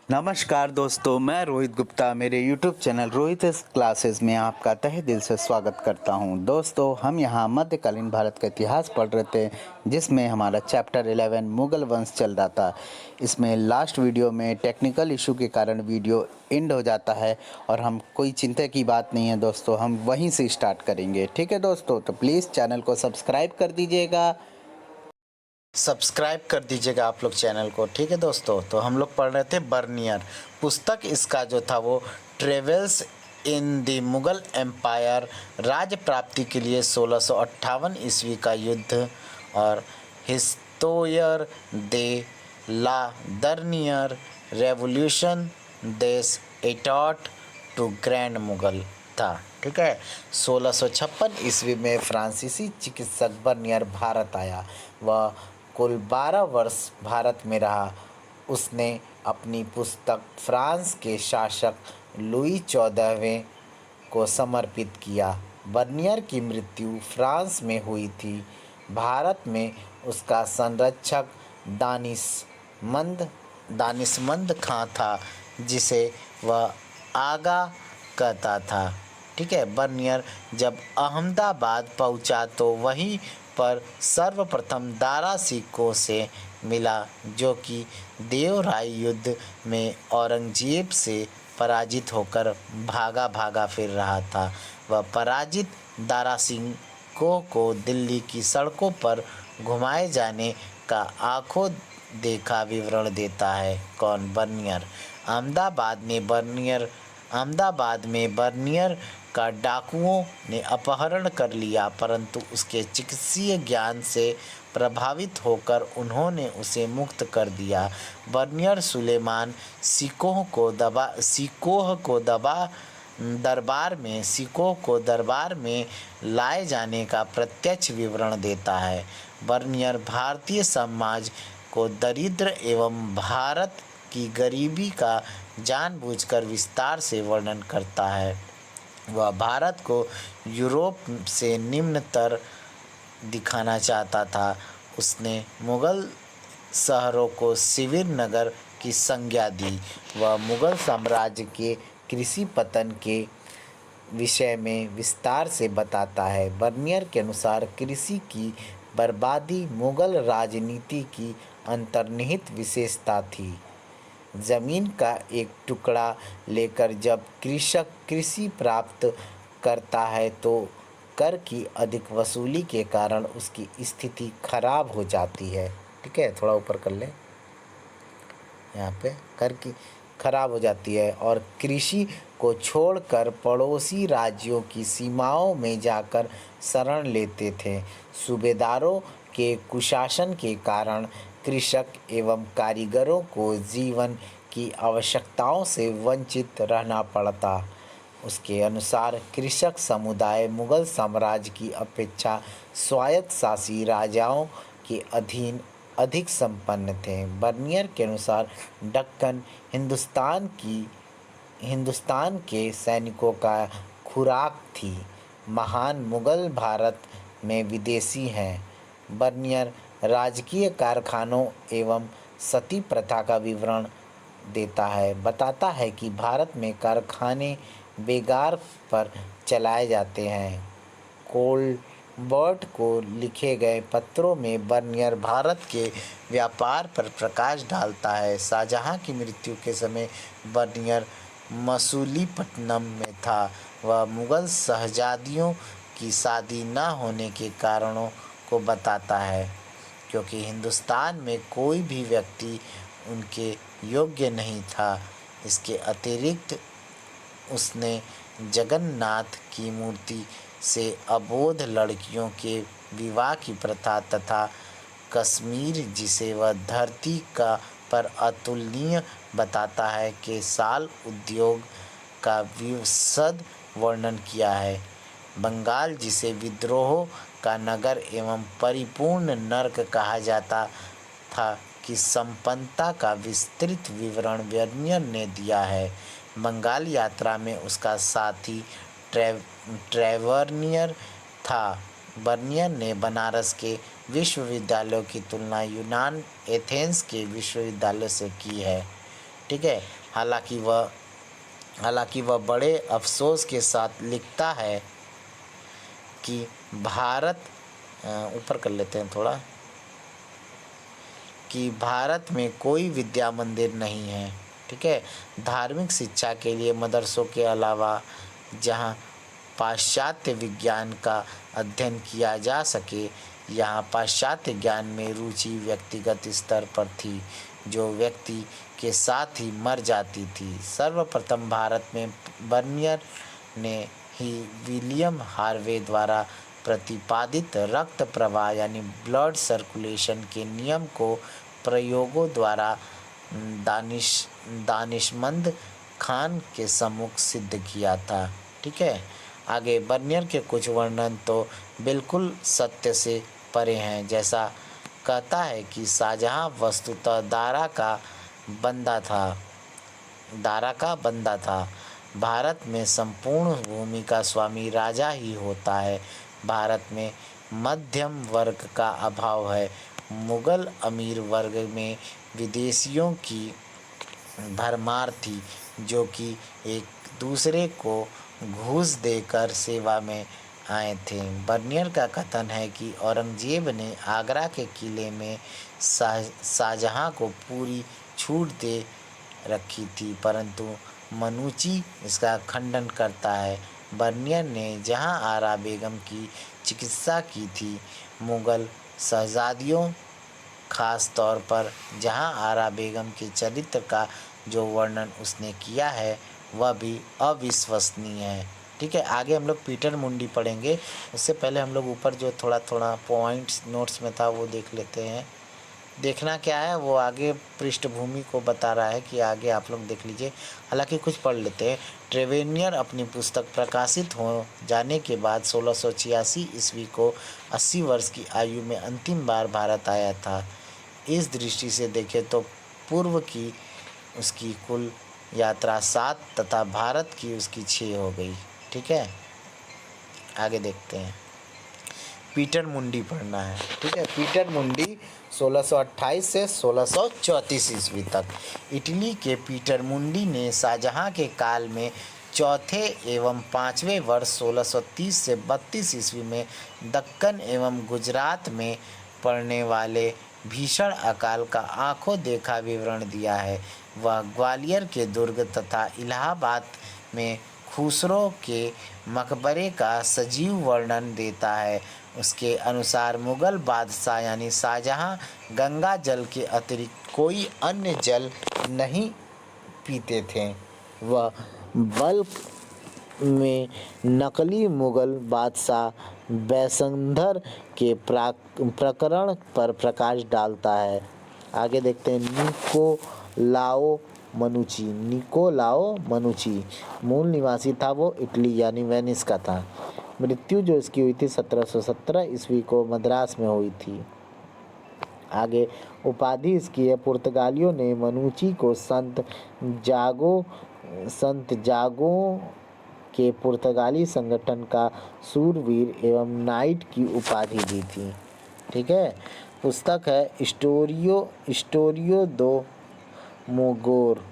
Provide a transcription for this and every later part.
नमस्कार दोस्तों, मैं रोहित गुप्ता मेरे YouTube चैनल रोहित क्लासेस में आपका तहे दिल से स्वागत करता हूं। दोस्तों, हम यहां मध्यकालीन भारत का इतिहास पढ़ रहे थे, जिसमें हमारा चैप्टर 11 मुगल वंश चल रहा था। इसमें लास्ट वीडियो में टेक्निकल इशू के कारण वीडियो एंड हो जाता है और हम कोई चिंता की बात नहीं है दोस्तों, हम वहीं से स्टार्ट करेंगे। ठीक है दोस्तों, तो प्लीज़ चैनल को सब्सक्राइब कर दीजिएगा। सब्सक्राइब कर दीजिएगा आप लोग चैनल को। ठीक है दोस्तों, तो हम लोग पढ़ रहे थे बर्नियर पुस्तक। इसका जो था वो travels in the Mughal empire, राज्य प्राप्ति के लिए 1658 ईस्वी का युद्ध, और हिस्टोयर दे ला दर्नियर रेवोल्यूशन देश एटॉट टू ग्रैंड मुगल था। ठीक है, 1656 ईस्वी में फ्रांसीसी चिकित्सक बर्नियर भारत आया। वह कुल 12 वर्ष भारत में रहा। उसने अपनी पुस्तक फ्रांस के शासक लुई 14वें को समर्पित किया। बर्नियर की मृत्यु फ्रांस में हुई थी। भारत में उसका संरक्षक दानिशमंद खां था, जिसे वह आगा कहता था। ठीक है, बर्नियर जब अहमदाबाद पहुंचा तो वहीं पर सर्वप्रथम दारा सिकों से मिला, जो कि देवराय युद्ध में औरंगजेब से पराजित होकर भागा फिर रहा था। वह पराजित दारा सिकों को दिल्ली की सड़कों पर घुमाए जाने का आंखों देखा विवरण देता है। कौन? बर्नियर। अहमदाबाद में बर्नियर का डाकुओं ने अपहरण कर लिया, परंतु उसके चिकित्सीय ज्ञान से प्रभावित होकर उन्होंने उसे मुक्त कर दिया। बर्नियर सुलेमान सिकोह को दरबार में लाए जाने का प्रत्यक्ष विवरण देता है। बर्नियर भारतीय समाज को दरिद्र एवं भारत की गरीबी का जानबूझकर विस्तार से वर्णन करता है। वह भारत को यूरोप से निम्नतर दिखाना चाहता था। उसने मुगल शहरों को शिविर नगर की संज्ञा दी। वह मुगल साम्राज्य के कृषि पतन के विषय में विस्तार से बताता है। बर्नियर के अनुसार कृषि की बर्बादी मुगल राजनीति की अंतर्निहित विशेषता थी। जमीन का एक टुकड़ा लेकर जब कृषक कृषि प्राप्त करता है तो कर की अधिक वसूली के कारण उसकी स्थिति खराब हो जाती है। ठीक है, थोड़ा ऊपर कर ले, यहाँ पे कर की खराब हो जाती है और कृषि को छोड़कर पड़ोसी राज्यों की सीमाओं में जाकर शरण लेते थे। सूबेदारों के कुशासन के कारण कृषक एवं कारीगरों को जीवन की आवश्यकताओं से वंचित रहना पड़ता। उसके अनुसार कृषक समुदाय मुगल साम्राज्य की अपेक्षा स्वायत्तशासी राजाओं के अधीन अधिक संपन्न थे। बर्नियर के अनुसार दक्कन हिंदुस्तान के सैनिकों का खुराक थी। महान मुगल भारत में विदेशी हैं। बर्नियर राजकीय कारखानों एवं सती प्रथा का विवरण देता है। बताता है कि भारत में कारखाने बेगार पर चलाए जाते हैं। कोलबर्ट को लिखे गए पत्रों में बर्नियर भारत के व्यापार पर प्रकाश डालता है। शाहजहां की मृत्यु के समय बर्नियर मसूलीपट्टनम में था। वह मुगल शहजादियों की शादी न होने के कारणों को बताता है, क्योंकि हिंदुस्तान में कोई भी व्यक्ति उनके योग्य नहीं था। इसके अतिरिक्त उसने जगन्नाथ की मूर्ति से अबोध लड़कियों के विवाह की प्रथा तथा कश्मीर, जिसे वह धरती का पर अतुलनीय बताता है, के साल उद्योग का विशद वर्णन किया है। बंगाल, जिसे विद्रोह का नगर एवं परिपूर्ण नर्क कहा जाता था, की संपन्नता का विस्तृत विवरण बर्नियर ने दिया है। बंगाल यात्रा में उसका साथी ट्रेवर्नियर था। बर्नियर ने बनारस के विश्वविद्यालयों की तुलना यूनान एथेंस के विश्वविद्यालय से की है। ठीक है। हालांकि वह बड़े अफसोस के साथ लिखता है कि भारत ऊपर कर लेते हैं थोड़ा, कि भारत में कोई विद्या मंदिर नहीं है, ठीक है। धार्मिक शिक्षा के लिए मदरसों के अलावा जहाँ पाश्चात्य विज्ञान का अध्ययन किया जा सके, यहाँ पाश्चात्य ज्ञान में रुचि व्यक्तिगत स्तर पर थी, जो व्यक्ति के साथ ही मर जाती थी। सर्वप्रथम भारत में बर्नियर ने ही विलियम हार्वे द्वारा प्रतिपादित रक्त प्रवाह यानी ब्लड सर्कुलेशन के नियम को प्रयोगों द्वारा दानिशमंद खान के सम्मुख सिद्ध किया था, ठीक है। आगे बर्नियर के कुछ वर्णन तो बिल्कुल सत्य से परे हैं। जैसा कहता है कि शाहजहां वस्तुतः दारा का बंदा था। भारत में संपूर्ण भूमि का स्वामी राजा ही होता है। भारत में मध्यम वर्ग का अभाव है। मुगल अमीर वर्ग में विदेशियों की भरमार थी, जो कि एक दूसरे को घूस देकर सेवा में आए थे। बर्नियर का कथन है कि औरंगजेब ने आगरा के किले में शाहजहां को पूरी छूट दे रखी थी, परंतु मनुची इसका खंडन करता है। बर्नियर ने जहां आरा बेगम की चिकित्सा की थी, मुगल शहजादियों खास तौर पर जहां आरा बेगम के चरित्र का जो वर्णन उसने किया है वह भी अविश्वसनीय है, ठीक है। आगे हम लोग पीटर मुंडी पढ़ेंगे, उससे पहले हम लोग ऊपर जो थोड़ा थोड़ा पॉइंट्स नोट्स में था वो देख लेते हैं। देखना क्या है, वो आगे पृष्ठभूमि को बता रहा है कि आगे आप लोग देख लीजिए। हालांकि कुछ पढ़ लेते हैं। ट्रेवेनियर अपनी पुस्तक प्रकाशित हो जाने के बाद 1686 ईस्वी को 80 वर्ष की आयु में अंतिम बार भारत आया था। इस दृष्टि से देखें तो पूर्व की उसकी कुल यात्रा 7 तथा भारत की उसकी 6 हो गई, ठीक है। आगे देखते हैं। पीटर मुंडी पढ़ना है, ठीक है। पीटर मुंडी 1628 से 1634 ईस्वी तक। इटली के पीटर मुंडी ने शाहजहां के काल में चौथे एवं पाँचवें वर्ष 1630 से 32 ईस्वी में दक्कन एवं गुजरात में पड़ने वाले भीषण अकाल का आंखों देखा विवरण दिया है। वह ग्वालियर के दुर्ग तथा इलाहाबाद में खुसरो के मकबरे का सजीव वर्णन देता है। उसके अनुसार मुगल बादशाह यानी शाहजहां गंगा जल के अतिरिक्त कोई अन्य जल नहीं पीते थे। वह बल्क में नकली मुगल बादशाह बैसंधर के प्रकरण पर प्रकाश डालता है। आगे देखते हैं। निकोलाओ मनुची मूल निवासी था, वो इटली यानी वेनिस का था। मृत्यु जो इसकी हुई थी 1717 ईस्वी को मद्रास में हुई थी। आगे उपाधि इसकी है। पुर्तगालियों ने मनुची को संत जागो के पुर्तगाली संगठन का सूरवीर एवं नाइट की उपाधि दी थी, ठीक है। पुस्तक है स्टोरियो दो मोगोर।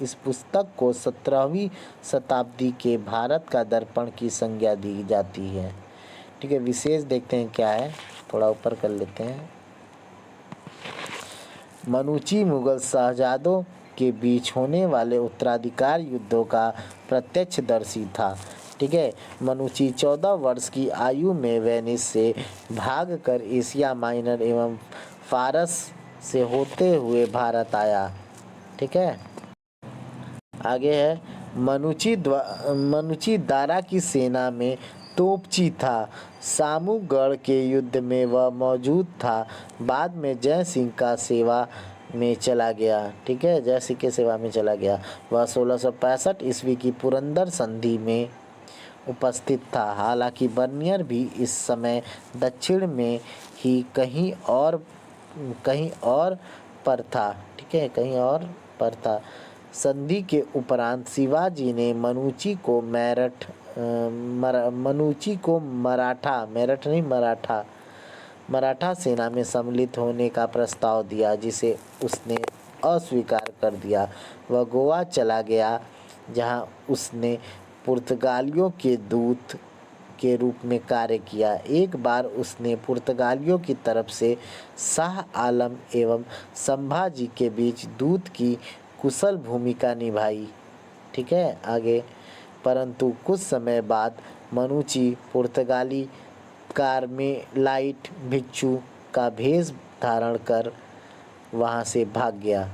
इस पुस्तक को 17वीं शताब्दी के भारत का दर्पण की संज्ञा दी जाती है, ठीक है। विशेष देखते हैं क्या है, थोड़ा ऊपर कर लेते हैं। मनुची मुगल शहजादों के बीच होने वाले उत्तराधिकार युद्धों का प्रत्यक्षदर्शी था, ठीक है। मनुची 14 वर्ष की आयु में वेनिस से भागकर एशिया माइनर एवं फारस से होते हुए भारत आया, ठीक है। आगे है। मनुची दारा की सेना में तोपची था। सामूगढ़ के युद्ध में वह मौजूद था। बाद में जय सिंह का सेवा में चला गया, ठीक है। जय सिंह के सेवा में चला गया। वह 1665 ईस्वी की पुरंदर संधि में उपस्थित था। हालांकि बर्नियर भी इस समय दक्षिण में ही कहीं और पर था, ठीक है, कहीं और पर था। संधि के उपरांत शिवाजी ने मनुची को मराठा सेना में सम्मिलित होने का प्रस्ताव दिया, जिसे उसने अस्वीकार कर दिया। वह गोवा चला गया, जहां उसने पुर्तगालियों के दूत के रूप में कार्य किया। एक बार उसने पुर्तगालियों की तरफ से शाह आलम एवं संभाजी के बीच दूत की कुशल भूमिका निभाई। ठीक है, आगे। परंतु कुछ समय बाद मनुची पुर्तगाली कार्मेलाइट भिक्षु का भेष धारण कर वहां से भाग गया।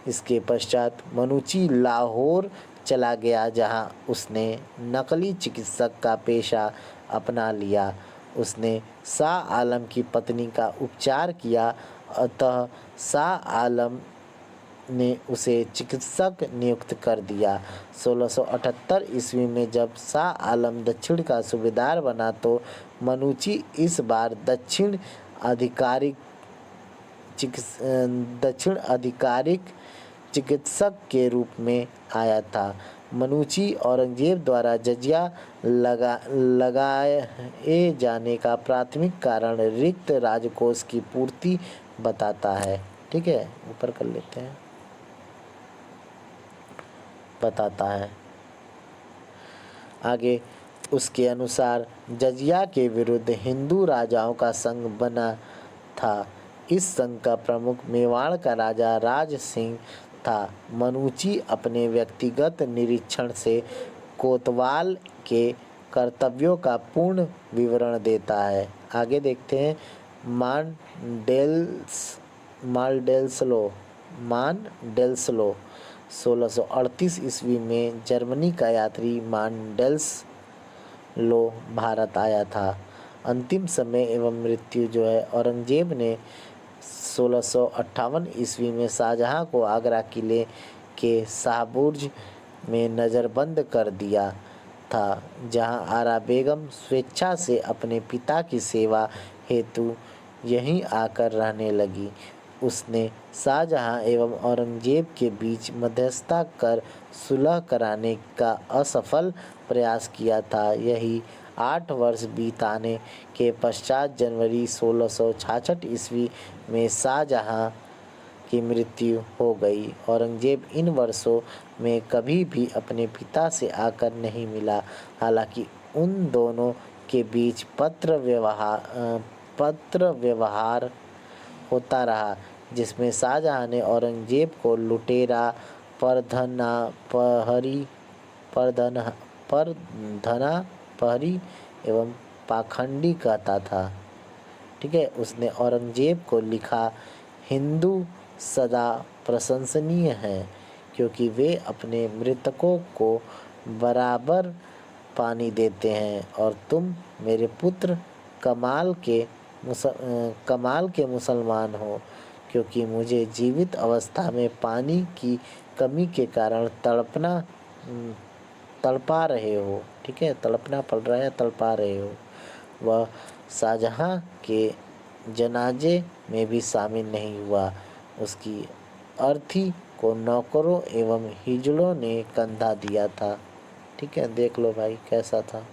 इसके पश्चात मनुची लाहौर चला गया, जहां उसने नकली चिकित्सक का पेशा अपना लिया। उसने शाह आलम की पत्नी का उपचार किया, अतः शाह आलम ने उसे चिकित्सक नियुक्त कर दिया। 1678 ईस्वी में जब शाह आलम दक्षिण का सूबेदार बना तो मनुची इस बार दक्षिण आधिकारिक चिकित्सक के रूप में आया था। मनुची औरंगजेब द्वारा जजिया लगाए जाने का प्राथमिक कारण रिक्त राजकोष की पूर्ति बताता है। ठीक है, ऊपर कर लेते हैं। बताता है आगे, उसके अनुसार जजिया के विरुद्ध हिंदू राजाओं का संघ बना था। इस संघ का प्रमुख मेवाड़ का राजा राज सिंह था। मनुची अपने व्यक्तिगत निरीक्षण से कोतवाल के कर्तव्यों का पूर्ण विवरण देता है। आगे देखते हैं। मानडेल्सलो 1638 ईस्वी में जर्मनी का यात्री मानडेल्सलो भारत आया था। अंतिम समय एवं मृत्यु जो है, औरंगजेब ने 1658 ईस्वी में शाहजहां को आगरा किले के शाहबुर्ज में नज़रबंद कर दिया था, जहां आरा बेगम स्वेच्छा से अपने पिता की सेवा हेतु यहीं आकर रहने लगी। उसने शाहजहां एवं औरंगजेब के बीच मध्यस्थता कर सुलह कराने का असफल प्रयास किया था। यही 8 वर्ष बीताने के पश्चात जनवरी 1666 ईस्वी में शाहजहां की मृत्यु हो गई। औरंगजेब इन वर्षों में कभी भी अपने पिता से आकर नहीं मिला। हालांकि उन दोनों के बीच पत्र व्यवहार होता रहा, जिसमें शाहजहां ने औरंगजेब को लुटेरा, परधनापहरी एवं पाखंडी कहता था। ठीक है, उसने औरंगजेब को लिखा, हिंदू सदा प्रशंसनीय हैं, क्योंकि वे अपने मृतकों को बराबर पानी देते हैं, और तुम मेरे पुत्र कमाल के मुसलमान हो, क्योंकि मुझे जीवित अवस्था में पानी की कमी के कारण तड़पा रहे हो। ठीक है, तड़पना पड़ रहा है, तड़पा रहे हो। वह शाहजहां के जनाजे में भी शामिल नहीं हुआ। उसकी अर्थी को नौकरों एवं हिजड़ों ने कंधा दिया था। ठीक है, देख लो भाई कैसा था।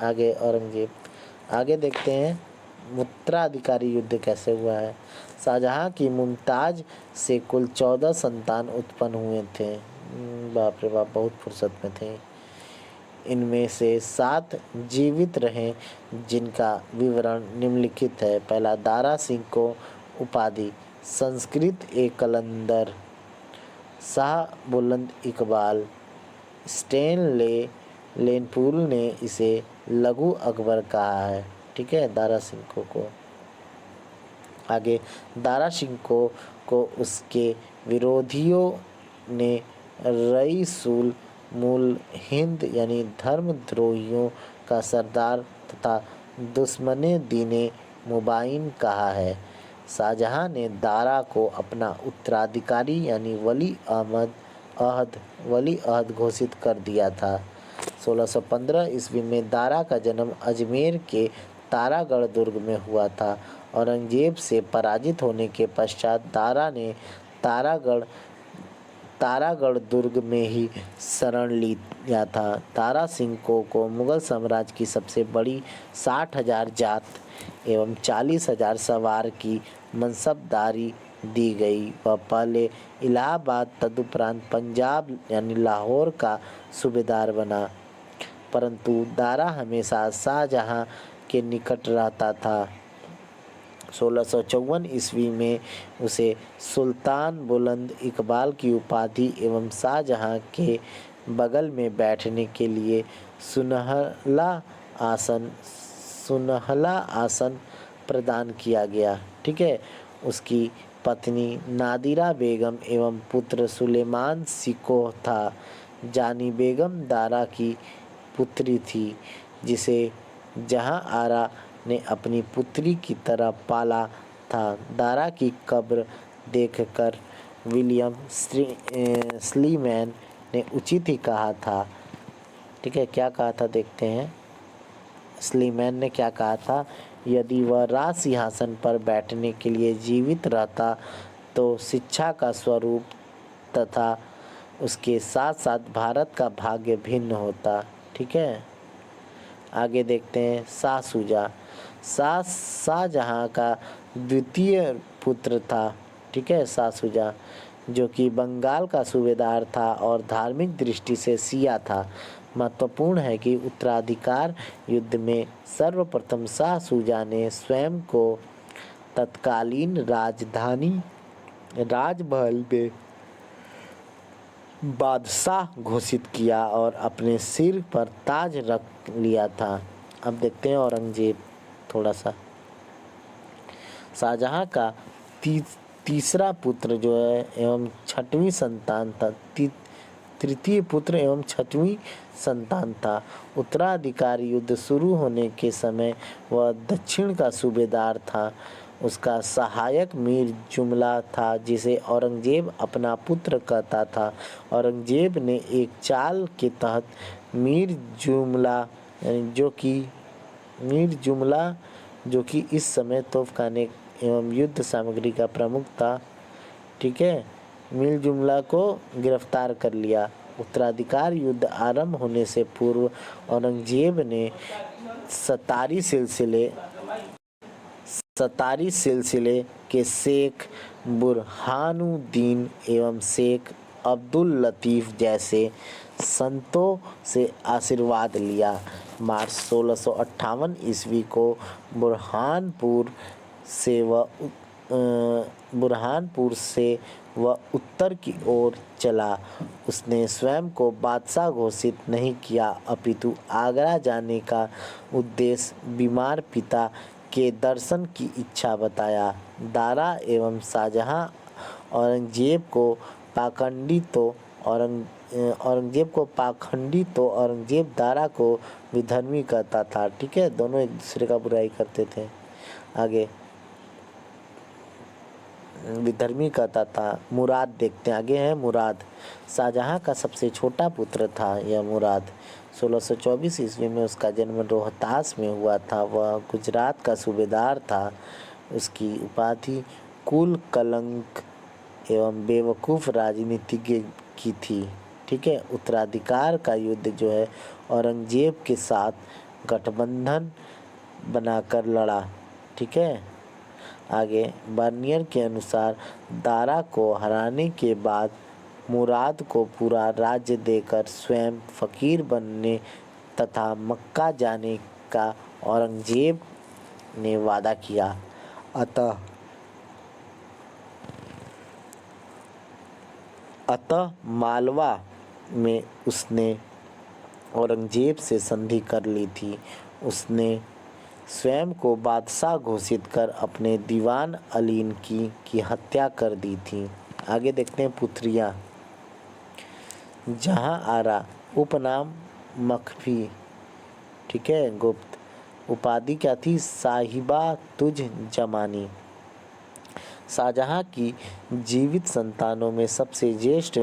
आगे औरंगजेब, आगे देखते हैं उत्तराधिकारी युद्ध कैसे हुआ है। शाहजहां की मुमताज से कुल 14 संतान उत्पन्न हुए थे। बाप रे बाप, बहुत फुर्सत में थे। इनमें से 7 जीवित रहे, जिनका विवरण निम्नलिखित है। पहला, दारा सिंह को उपाधि, संस्कृत ए कलंदर, शाह बुलंद इकबाल। लेनपुल ने इसे लघु अकबर कहा है। ठीक है, दारा सिंह को। आगे, दारा सिंह को उसके विरोधियों ने रईसुल मुल हिंद यानी धर्मद्रोहियों का सरदार तथा दुश्मने दीने मुबाइन कहा है। शाहजहां ने दारा को अपना उत्तराधिकारी यानी वली अहद घोषित कर दिया था। 1615 ईस्वी में दारा का जन्म अजमेर के तारागढ़ दुर्ग में हुआ था। औरंगजेब से पराजित होने के पश्चात दारा ने तारागढ़ दुर्ग में ही शरण लिया था। दारा सिंह को मुगल साम्राज्य की सबसे बड़ी 60,000 जात एवं 40,000 सवार की मनसबदारी दी गई। वह पहले इलाहाबाद तदुपरांत पंजाब यानी लाहौर का सूबेदार बना, परंतु दारा हमेशा शाहजहां के निकट रहता था। 1654 ईस्वी में उसे सुल्तान बुलंद इकबाल की उपाधि एवं शाहजहां के बगल में बैठने के लिए सुनहला आसन प्रदान किया गया। ठीक है। उसकी पत्नी नादिरा बेगम एवं पुत्र सुलेमान सिकोह था। जानी बेगम दारा की पुत्री थी, जिसे जहां आरा ने अपनी पुत्री की तरह पाला था। दारा की कब्र देखकर विलियम स्लीमैन ने उचित ही कहा था। ठीक है, क्या कहा था देखते हैं। स्लीमैन ने क्या कहा था, यदि वह राज सिंहासन पर बैठने के लिए जीवित रहता तो शिक्षा का स्वरूप तथा उसके साथ साथ भारत का भाग्य भिन्न होता। ठीक है, आगे देखते हैं। शाहजहां का द्वितीय पुत्र था। ठीक है, शाह जो कि बंगाल का सूबेदार था और धार्मिक दृष्टि से शिया था। महत्वपूर्ण है कि उत्तराधिकार युद्ध में सर्वप्रथम शाह ने स्वयं को तत्कालीन राजधानी राजमहल में बादशाह घोषित किया और अपने सिर पर ताज रख लिया था। अब देखते हैं औरंगजेब थोड़ा सा। शाहजहां का तीसरा पुत्र जो है एवं छठवीं संतान था, तृतीय पुत्र एवं छठवीं संतान था। उत्तराधिकारी युद्ध शुरू होने के समय वह दक्षिण का सूबेदार था। उसका सहायक मीर जुमला था, जिसे औरंगजेब अपना पुत्र कहता था। औरंगजेब ने एक चाल के तहत मीर जुमला जो कि इस समय तोपखाने एवं युद्ध सामग्री का प्रमुख था, ठीक है, मीर जुमला को गिरफ्तार कर लिया। उत्तराधिकार युद्ध आरंभ होने से पूर्व औरंगजेब ने सतारी सिलसिले के शेख बुरहानुद्दीन एवं शेख अब्दुल लतीफ जैसे संतों से आशीर्वाद लिया। मार्च 1658 ईस्वी को बुरहानपुर से वह उत्तर की ओर चला। उसने स्वयं को बादशाह घोषित नहीं किया, अपितु आगरा जाने का उद्देश्य बीमार पिता के दर्शन की इच्छा बताया। दारा एवं शाहजहां औरंगजेब को पाखंडी तो औरंगजेब दारा को विधर्मी कहता था। ठीक है, दोनों एक दूसरे का बुराई करते थे। आगे विधर्मी कहता था। मुराद देखते हैं, आगे है मुराद। शाहजहां का सबसे छोटा पुत्र था यह मुराद। 1624 ईस्वी में उसका जन्म रोहतास में हुआ था। वह गुजरात का सूबेदार था। उसकी उपाधि कुल कलंक एवं बेवकूफ़ राजनीतिज्ञ की थी। ठीक है, उत्तराधिकार का युद्ध जो है औरंगजेब के साथ गठबंधन बनाकर लड़ा। ठीक है, आगे बर्नियर के अनुसार दारा को हराने के बाद मुराद को पूरा राज्य देकर स्वयं फकीर बनने तथा मक्का जाने का औरंगजेब ने वादा किया। अतः मालवा में उसने औरंगजेब से संधि कर ली थी। उसने स्वयं को बादशाह घोषित कर अपने दीवान अलीन की हत्या कर दी थी। आगे देखते हैं पुत्रियां। जहां आरा उपनाम मखफी, ठीक है, गुप्त। उपाधि क्या थी, साहिबा तुज जमानी। शाहजहां की जीवित संतानों में सबसे ज्येष्ठ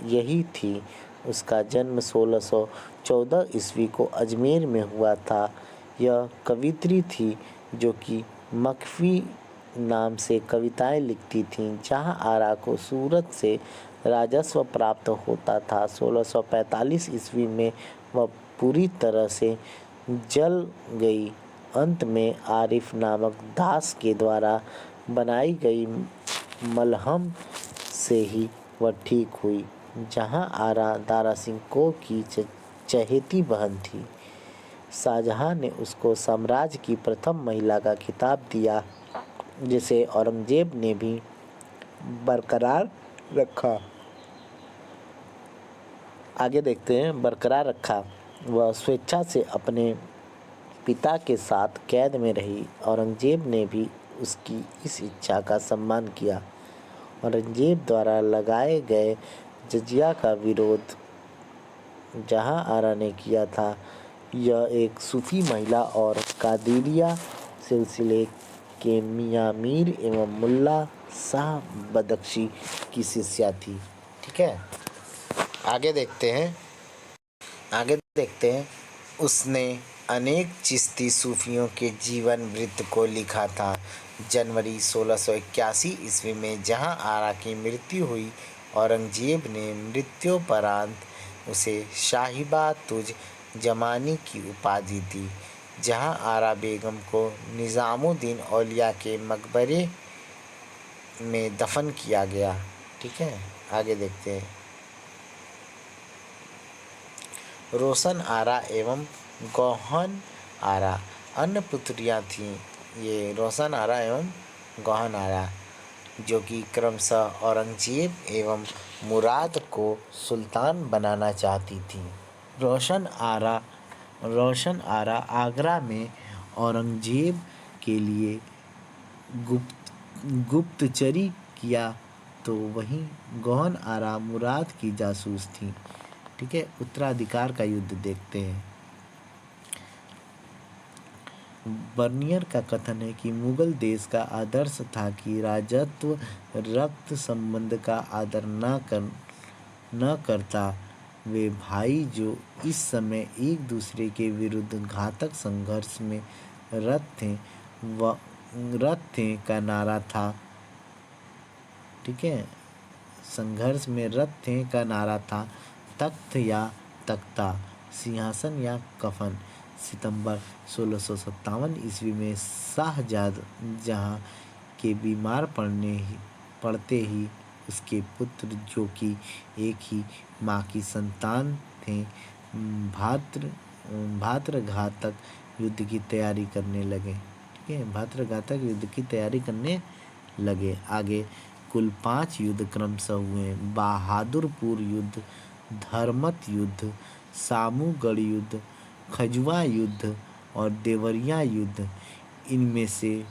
यही थी। उसका जन्म 1614 ईस्वी को अजमेर में हुआ था। यह कवियत्री थी जो कि नाम से कविताएं लिखती थीं। जहां आरा को सूरत से राजस्व प्राप्त होता था, 1645 ईस्वी में वह पूरी तरह से जल गई। अंत में आरिफ नामक दास के द्वारा बनाई गई मलहम से ही वह ठीक हुई। जहां आरा दारा सिंह को की चहेती बहन थी, शाहजहां ने उसको साम्राज्य की प्रथम महिला का खिताब दिया, जिसे औरंगजेब ने भी बरकरार रखा। आगे देखते हैं, बरकरार रखा। वह स्वेच्छा से अपने पिता के साथ कैद में रही। औरंगजेब ने भी उसकी इस इच्छा का सम्मान किया। औरंगजेब द्वारा लगाए गए जजिया का विरोध जहां आरा ने किया था, यह एक सूफी महिला और कादिरिया सिलसिले के मियां मीर एवं मुल्ला शाह बदख्शी की शिष्या थी। ठीक है, आगे देखते हैं। उसने अनेक चिश्ती सूफियों के जीवन वृत्त को लिखा था। जनवरी 1681 ईस्वी में जहां आरा की मृत्यु हुई, औरंगजेब ने मृत्योपरांत उसे साहिबा तुज जमानी की उपाधि दी। जहां आरा बेगम को निजामुद्दीन औलिया के मकबरे में दफन किया गया। ठीक है, आगे देखते हैं। रोशन आरा एवं गौहन आरा अन्य पुत्रियां थीं। ये रोशन आरा एवं गौहन आरा, जो कि क्रमशः औरंगजेब एवं मुराद को सुल्तान बनाना चाहती थीं। रोशन आरा आगरा में औरंगजेब के लिए गुप्तचरी किया, तो वहीं गौहन आरा मुराद की जासूस थी। ठीक है, उत्तराधिकार का युद्ध देखते हैं। बर्नियर का कथन है कि मुगल देश का आदर्श था कि राजत्व रक्त संबंध का आदर न करता। वे भाई जो इस समय एक दूसरे के विरुद्ध घातक संघर्ष में रत थे का नारा था। ठीक है, संघर्ष में रत थे का नारा था। तख्त या तख्ता, सिंहासन या कफन। सितंबर 1657 ईस्वी में शाहजहां के बीमार पड़ते ही उसके पुत्र, जो कि एक ही मां की संतान थे, भाद्रघातक युद्ध की तैयारी करने लगे। ठीक है, भाद्रघातक युद्ध की तैयारी करने लगे। आगे कुल 5 युद्ध क्रमशः हुए। बहादुरपुर युद्ध, धर्मत युद्ध, सामूगढ़ युद्ध, खजुआ युद्ध और देवरिया युद्ध। इनमें से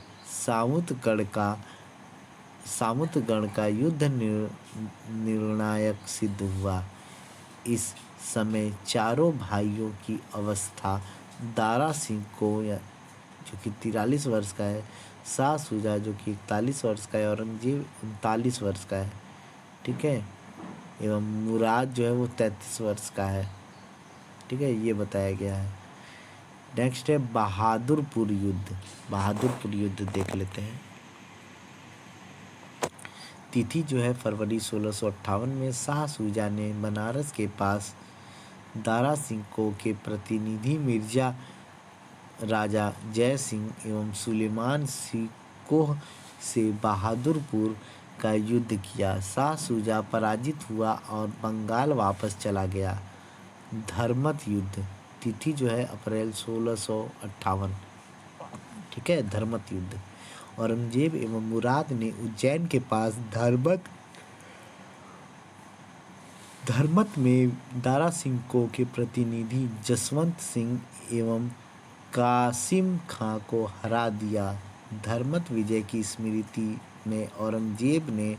सामुतगढ़ का युद्ध निर्णायक सिद्ध हुआ। इस समय चारों भाइयों की अवस्था दारा सिंह को, जो कि 43 वर्ष का है, शाह शुजा जो कि 41 वर्ष का है, औरंगजेब 39 वर्ष का है। ठीक है, एवं मुराद जो है वो 33 वर्ष का है। ठीक है, ये बताया गया है। नेक्स्ट है बहादुरपुर युद्ध देख लेते हैं। तिथि जो है फरवरी 1658 में शाह शुजा ने बनारस के पास दारा सिंह को के प्रतिनिधि मिर्जा राजा जय सिंह एवं सुलेमान सिकोह से बहादुरपुर का युद्ध किया। शाह शुजा पराजित हुआ और बंगाल वापस चला गया। धर्मत युद्ध, तिथि जो है अप्रैल 1658। ठीक है, धर्मत युद्ध। औरंगजेब एवं मुराद ने उज्जैन के पास धर्मत में दारा सिंह को के प्रतिनिधि जसवंत सिंह एवं कासिम खां को हरा दिया। धर्मत विजय की स्मृति में औरंगजेब ने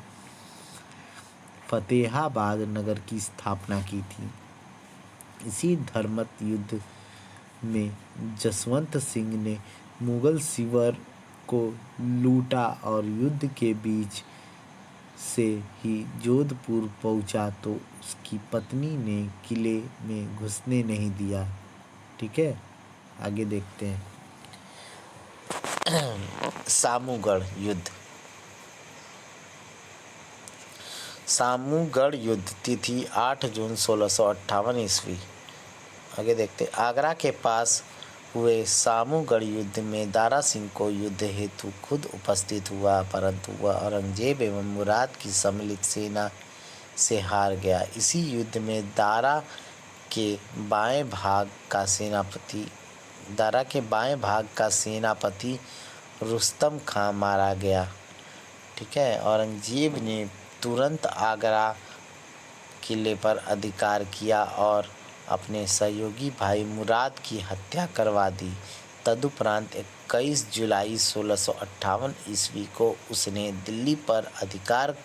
फतेहाबाद नगर की स्थापना की थी। इसी धर्मत युद्ध में जसवंत सिंह ने मुगल सिवर को लूटा और युद्ध के बीच से ही जोधपुर पहुंचा, तो उसकी पत्नी ने किले में घुसने नहीं दिया। ठीक है, आगे देखते हैं। सामूगढ़ युद्ध। सामूगढ़ युद्ध तिथि 8 जून 1658 ईस्वी। आगे देखते, आगरा के पास हुए सामूगढ़ युद्ध में दारा सिंह को युद्ध हेतु खुद उपस्थित हुआ, परंतु वह औरंगजेब एवं मुराद की सम्मिलित सेना से हार गया। इसी युद्ध में दारा के बाएं भाग का सेनापति रुस्तम खां मारा गया। ठीक है, औरंगजेब ने तुरंत आगरा किले पर अधिकार किया और अपने सहयोगी भाई मुराद की हत्या करवा दी। तदुपरांत 21 जुलाई 1658 ईस्वी को उसने दिल्ली पर अधिकार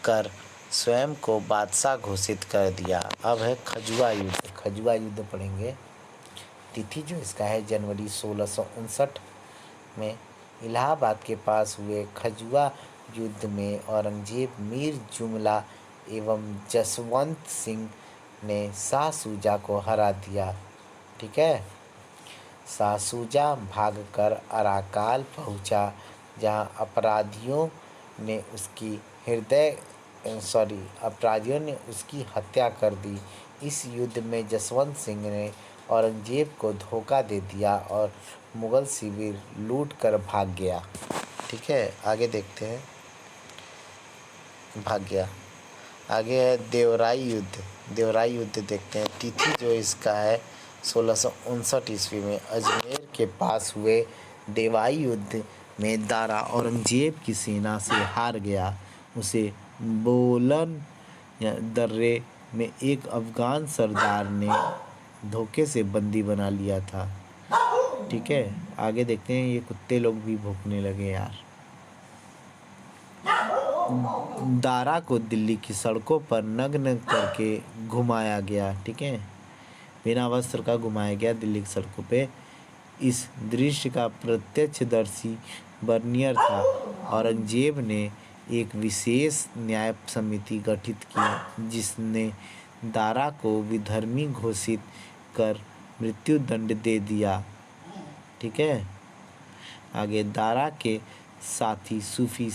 कर स्वयं को बादशाह घोषित कर दिया। अब है खजुआ युद्ध। खजुआ युद्ध पढ़ेंगे। तिथि जो इसका है जनवरी 1659 में इलाहाबाद के पास हुए खजुआ युद्ध में औरंगजेब मीर जुमला एवं जसवंत सिंह ने शाह शुजा को हरा दिया। ठीक है, शाह शुजा भागकर अराकाल पहुंचा, जहां अपराधियों ने उसकी हत्या कर दी। इस युद्ध में जसवंत सिंह ने औरंगजेब को धोखा दे दिया और मुगल शिविर लूट कर भाग गया। ठीक है, आगे देखते हैं। भाग गया। आगे है देवराई युद्ध। देवराई युद्ध देखते हैं। तिथि जो इसका है 1659 ईस्वी में अजमेर के पास हुए देवाई युद्ध में दारा औरंगजेब की सेना से हार गया। उसे बोलन दर्रे में एक अफगान सरदार ने धोखे से बंदी बना लिया था। ठीक है, आगे देखते हैं। ये कुत्ते लोग भी भौंकने लगे यार। दारा को दिल्ली की सड़कों पर नग्न करके घुमाया गया। ठीक है, बिना वस्त्र का घुमाया गया दिल्ली की सड़कों पे। इस दृश्य का प्रत्यक्षदर्शी बर्नियर था। औरंगजेब ने एक विशेष न्याय समिति गठित की, जिसने दारा को विधर्मी घोषित कर मृत्यु दंड दे दिया। ठीक है, आगे दारा के साथी सूफी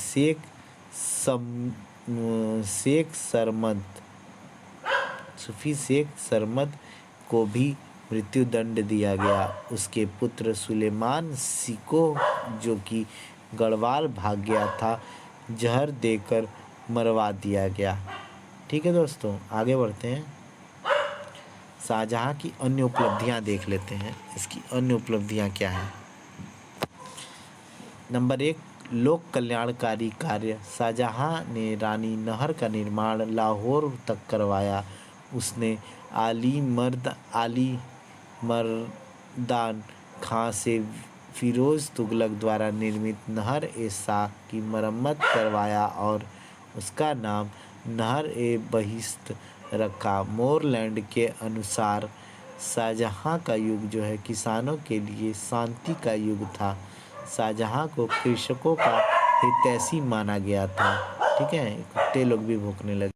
शेख सरमद को भी मृत्यु दंड दिया गया। उसके पुत्र सुलेमान सिको, जो कि गढ़वाल भाग गया था, जहर देकर मरवा दिया गया। ठीक है दोस्तों, आगे बढ़ते हैं। शाहजहां की अन्य उपलब्धियां देख लेते हैं। इसकी अन्य उपलब्धियां क्या हैं। नंबर 1, लोक कल्याणकारी कार्य। शाहजहां ने रानी नहर का निर्माण लाहौर तक करवाया। उसने आली मर्दान खां से फिरोज तुगलक द्वारा निर्मित नहर ए शाह की मरम्मत करवाया और उसका नाम नहर ए बहिश्त रखा। मोरलैंड के अनुसार शाहजहां का युग जो है किसानों के लिए शांति का युग था। शाहजहां को कृषकों का हितैषी माना गया था। ठीक है, कुत्ते लोग भी भौंकने लगे।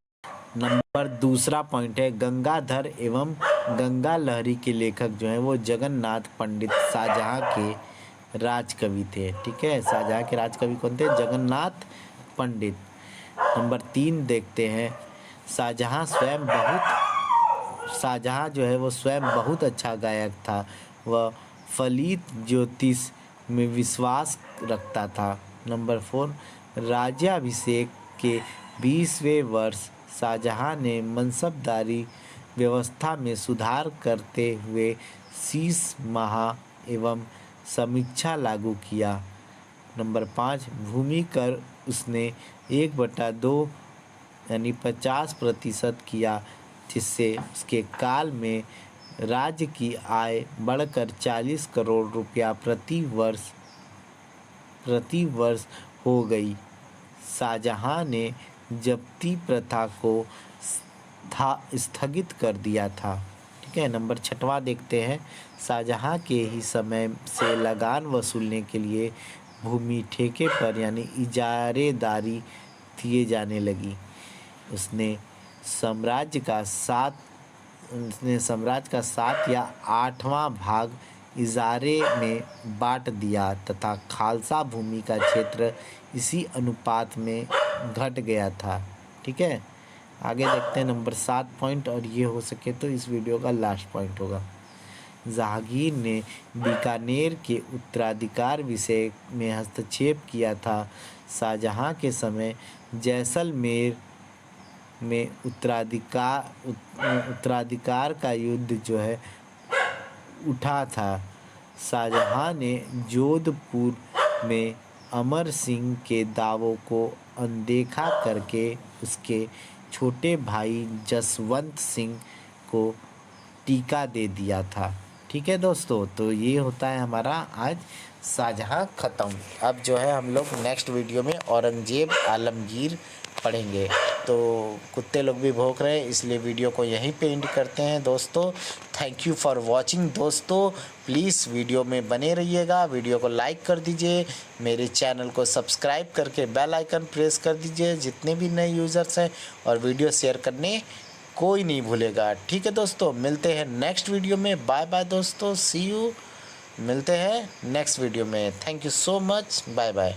नंबर दूसरा पॉइंट है गंगाधर एवं गंगा लहरी के लेखक जो हैं वो जगन्नाथ पंडित शाहजहां के राजकवि थे। ठीक है, शाहजहां के राजकवि कौन थे? जगन्नाथ पंडित। नंबर 3 देखते हैं। शाहजहां जो है वो स्वयं बहुत अच्छा गायक था। वह फलित ज्योतिष में विश्वास रखता था। नंबर 4, राज्याभिषेक के 20वें वर्ष शाहजहां ने मनसबदारी व्यवस्था में सुधार करते हुए शीश महा एवं समीक्षा लागू किया। नंबर 5, भूमि कर उसने 1/2 यानी 50% किया, जिससे उसके काल में राज्य की आय बढ़कर 40 करोड़ रुपया प्रति वर्ष हो गई। शाहजहां ने जब्ती प्रथा को स्थगित कर दिया था। ठीक है, नंबर 6वां देखते हैं। शाहजहां के ही समय से लगान वसूलने के लिए भूमि ठेके पर यानी इजारेदारी दिए जाने लगी। उसने साम्राज्य का 7 या 8वां भाग इजारे में बांट दिया तथा खालसा भूमि का क्षेत्र इसी अनुपात में घट गया था। ठीक है, आगे देखते हैं नंबर 7 पॉइंट, और ये हो सके तो इस वीडियो का लास्ट पॉइंट होगा। जहांगीर ने बीकानेर के उत्तराधिकार विषय में हस्तक्षेप किया था। शाहजहां के समय जैसलमेर में उत्तराधिकार का युद्ध जो है उठा था। शाहजहां ने जोधपुर में अमर सिंह के दावों को अनदेखा करके उसके छोटे भाई जसवंत सिंह को टीका दे दिया था। ठीक है दोस्तों, तो ये होता है हमारा आज शाहजहां ख़त्म। अब जो है हम लोग नेक्स्ट वीडियो में औरंगजेब आलमगीर पढ़ेंगे। तो कुत्ते लोग भी भौंक रहे हैं, इसलिए वीडियो को यहीं पे एंड करते हैं दोस्तों। थैंक यू फॉर वॉचिंग दोस्तों। प्लीज़ वीडियो में बने रहिएगा, वीडियो को लाइक कर दीजिए, मेरे चैनल को सब्सक्राइब करके बेल आइकन प्रेस कर दीजिए जितने भी नए यूज़र्स हैं, और वीडियो शेयर करने कोई नहीं भूलेगा। ठीक है दोस्तों, मिलते हैं नेक्स्ट वीडियो में। बाय बाय दोस्तों, सी यू। मिलते हैं नेक्स्ट वीडियो में। Thank you so much, bye bye.